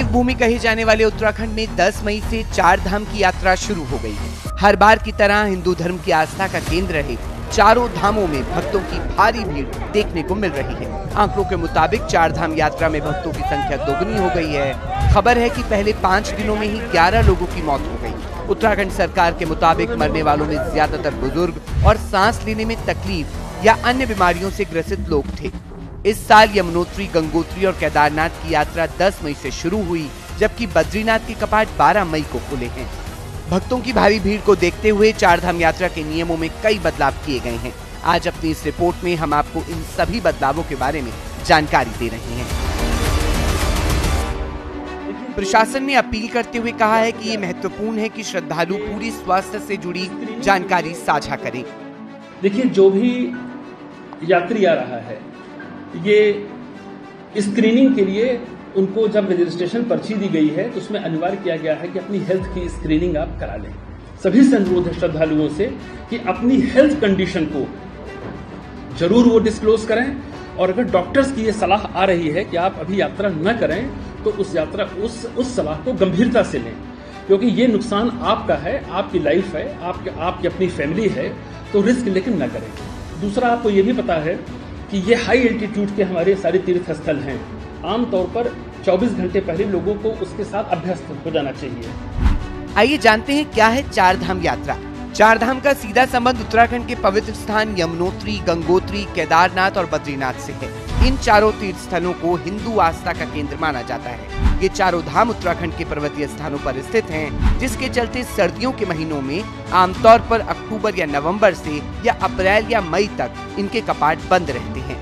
स्वर्ग भूमि कहे जाने वाले उत्तराखंड में 10 मई से 4 धाम की यात्रा शुरू हो गई है। हर बार की तरह हिंदू धर्म की आस्था का केंद्र रहे चारों धामों में भक्तों की भारी भीड़ देखने को मिल रही है। आंकड़ों के मुताबिक 4 धाम यात्रा में भक्तों की संख्या दोगुनी हो गई है। खबर है कि पहले 5 दिनों में ही 11 लोगों की मौत हो गई। उत्तराखंड सरकार के मुताबिक मरने वालों में ज्यादातर बुजुर्ग और सांस लेने में तकलीफ या अन्य बीमारियों से ग्रसित लोग थे। इस साल यमुनोत्री, गंगोत्री और केदारनाथ की यात्रा 10 मई से शुरू हुई, जबकि बद्रीनाथ के कपाट 12 मई को खुले हैं। भक्तों की भारी भीड़ को देखते हुए 4 धाम यात्रा के नियमों में कई बदलाव किए गए हैं। आज अपनी इस रिपोर्ट में हम आपको इन सभी बदलावों के बारे में जानकारी दे रहे हैं। प्रशासन ने अपील करते हुए कहा है कि ये महत्वपूर्ण है कि श्रद्धालु पूरी स्वास्थ्य से जुड़ी जानकारी साझा करें। देखिए, जो भी यात्री आ रहा है, ये स्क्रीनिंग के लिए उनको जब रजिस्ट्रेशन पर्ची दी गई है तो उसमें अनिवार्य किया गया है कि अपनी हेल्थ की स्क्रीनिंग आप करा लें। सभी से अनुरोध है श्रद्धालुओं से कि अपनी हेल्थ कंडीशन को जरूर वो डिस्क्लोज करें, और अगर डॉक्टर्स की ये सलाह आ रही है कि आप अभी यात्रा न करें तो उस सलाह को गंभीरता से लें, क्योंकि ये नुकसान आपका है, आपकी लाइफ है, आपकी अपनी फैमिली है, तो रिस्क लेकिन न करें। दूसरा, आपको ये भी पता है कि ये हाई एल्टीट्यूड के हमारे सारे तीर्थ स्थल हैं। आमतौर पर 24 घंटे पहले लोगों को उसके साथ अभ्यस्त हो जाना चाहिए। आइए जानते हैं क्या है 4 धाम यात्रा। 4 धाम का सीधा संबंध उत्तराखंड के पवित्र स्थान यमुनोत्री, गंगोत्री, केदारनाथ और बद्रीनाथ से है। इन चारों तीर्थ स्थलों को हिंदू आस्था का केंद्र माना जाता है। ये चारों धाम उत्तराखंड के पर्वतीय स्थानों पर स्थित हैं, जिसके चलते सर्दियों के महीनों में आमतौर पर अक्टूबर या नवंबर से या अप्रैल या मई तक इनके कपाट बंद रहते हैं।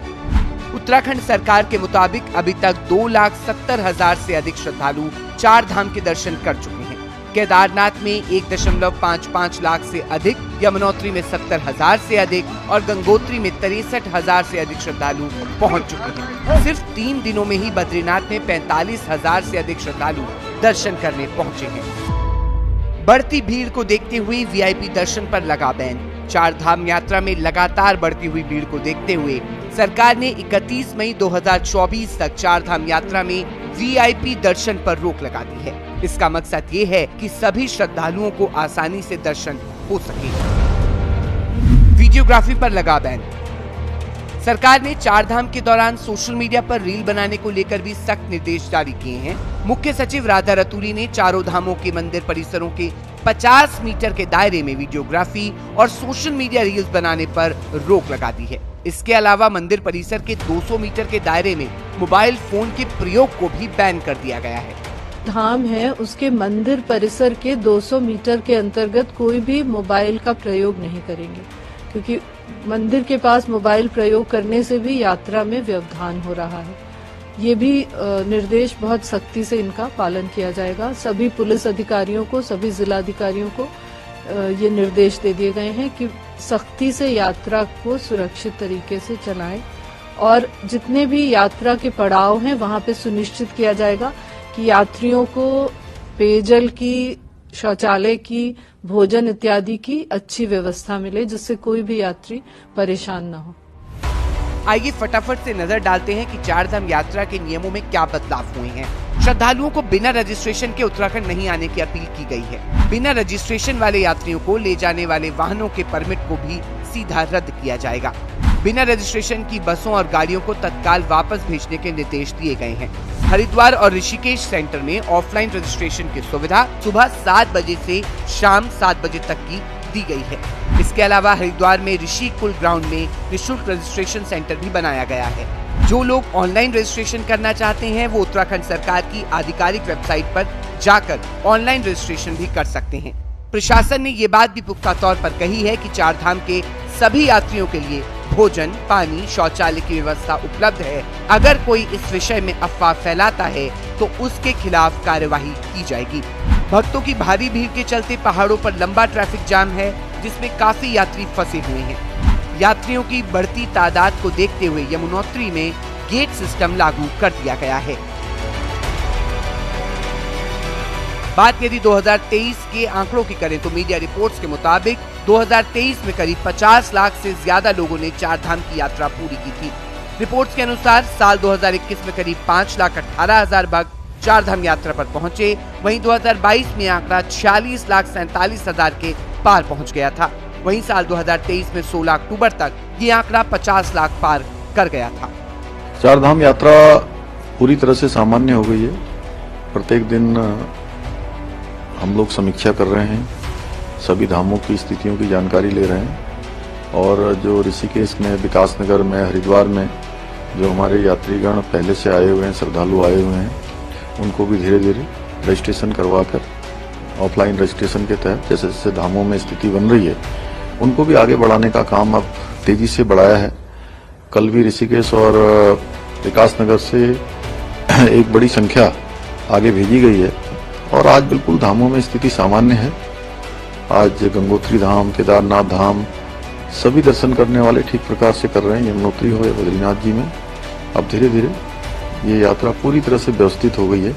उत्तराखंड सरकार के मुताबिक अभी तक 2,70,000 से अधिक श्रद्धालु 4 धाम के दर्शन कर चुके हैं। केदारनाथ में 1.55 लाख से अधिक, यमुनोत्री में 70,000 से अधिक और गंगोत्री में 63,000 से अधिक श्रद्धालु पहुंच चुके हैं। सिर्फ 3 दिनों में ही बद्रीनाथ में 45,000 से अधिक श्रद्धालु दर्शन करने पहुंचे हैं। बढ़ती भीड़ को देखते हुए वीआईपी दर्शन पर लगा बैन। 4 धाम यात्रा में लगातार बढ़ती हुई भीड़ को देखते हुए सरकार ने 31 मई 2024 तक 4 धाम यात्रा में वीआईपी दर्शन पर रोक लगा दी है। इसका मकसद ये है कि सभी श्रद्धालुओं को आसानी से दर्शन हो सके। वीडियोग्राफी पर लगा बैन। सरकार ने 4 धाम के दौरान सोशल मीडिया पर रील बनाने को लेकर भी सख्त निर्देश जारी किए हैं। मुख्य सचिव राधा रतूरी ने चारों धामों के मंदिर परिसरों के 50 मीटर के दायरे में वीडियोग्राफी और सोशल मीडिया रील्स बनाने पर रोक लगा दी है। इसके अलावा मंदिर परिसर के 200 मीटर के दायरे में मोबाइल फोन के प्रयोग को भी बैन कर दिया गया है। धाम है, उसके मंदिर परिसर के 200 मीटर के अंतर्गत कोई भी मोबाइल का प्रयोग नहीं करेंगे, क्योंकि मंदिर के पास मोबाइल प्रयोग करने से भी यात्रा में व्यवधान हो रहा है। ये भी निर्देश बहुत सख्ती से इनका पालन किया जाएगा। सभी पुलिस अधिकारियों को, सभी जिलाधिकारियों को ये निर्देश दे दिए गए हैं कि सख्ती से यात्रा को सुरक्षित तरीके से चलाएं, और जितने भी यात्रा के पड़ाव हैं वहां पे सुनिश्चित किया जाएगा कि यात्रियों को पेयजल की, शौचालय की, भोजन इत्यादि की अच्छी व्यवस्था मिले, जिससे कोई भी यात्री परेशान न हो। आइए फटाफट से नजर डालते हैं कि 4 धाम यात्रा के नियमों में क्या बदलाव हुए हैं। श्रद्धालुओं को बिना रजिस्ट्रेशन के उत्तराखंड नहीं आने की अपील की गई है। बिना रजिस्ट्रेशन वाले यात्रियों को ले जाने वाले वाहनों के परमिट को भी सीधा रद्द किया जाएगा। बिना रजिस्ट्रेशन की बसों और गाड़ियों को तत्काल वापस भेजने के निर्देश दिए गए हैं। हरिद्वार और ऋषिकेश सेंटर में ऑफलाइन रजिस्ट्रेशन की सुविधा सुबह 7 बजे से शाम 7 बजे तक की दी गई है। इसके अलावा हरिद्वार में ऋषिकुल ग्राउंड में निःशुल्क रजिस्ट्रेशन सेंटर भी बनाया गया है। जो लोग ऑनलाइन रजिस्ट्रेशन करना चाहते हैं वो उत्तराखंड सरकार की आधिकारिक वेबसाइट पर जाकर ऑनलाइन रजिस्ट्रेशन भी कर सकते हैं। प्रशासन ने ये बात भी पुख्ता तौर पर कही है कि 4 धाम के सभी यात्रियों के लिए भोजन, पानी, शौचालय की व्यवस्था उपलब्ध है। अगर कोई इस विषय में अफवाह फैलाता है तो उसके खिलाफ कार्यवाही की जाएगी। भक्तों की भारी भीड़ के चलते पहाड़ों पर लंबा ट्रैफिक जाम है, जिसमें काफी यात्री फंसे हुए हैं। यात्रियों की बढ़ती तादाद को देखते हुए यमुनोत्री में गेट सिस्टम लागू कर दिया गया है। बात यदि 2023 के आंकड़ों की करें तो मीडिया रिपोर्ट्स के मुताबिक 2023 में करीब 50 लाख से ज्यादा लोगों ने 4 धाम की यात्रा पूरी की थी। रिपोर्ट्स के अनुसार साल 2021 में करीब 5,18,000 भक्त चारधाम यात्रा पर पहुंचे। वहीं 2022 में आंकड़ा 46,47,000 के पार पहुंच गया था। वहीं साल 2023 में 16 अक्टूबर तक ये आंकड़ा 50 लाख पार कर गया था। चारधाम यात्रा पूरी तरह से सामान्य हो गई है। प्रत्येक दिन हम लोग समीक्षा कर रहे हैं, सभी धामों की स्थितियों की जानकारी ले रहे हैं और जो ऋषिकेश में, विकासनगर में, हरिद्वार में जो हमारे यात्रीगण पहले से आए हुए हैं, श्रद्धालु आए हुए हैं, उनको भी धीरे धीरे रजिस्ट्रेशन करवाकर ऑफलाइन रजिस्ट्रेशन के तहत जैसे जैसे धामों में स्थिति बन रही है उनको भी आगे बढ़ाने का काम अब तेजी से बढ़ाया है। कल भी ऋषिकेश और विकासनगर से एक बड़ी संख्या आगे भेजी गई है और आज बिल्कुल धामों में स्थिति सामान्य है। आज गंगोत्री धाम, केदारनाथ धाम सभी दर्शन करने वाले ठीक प्रकार से कर रहे हैं। यमुनोत्री हो या बद्रीनाथ जी में अब धीरे धीरे ये यात्रा पूरी तरह से व्यवस्थित हो गई है।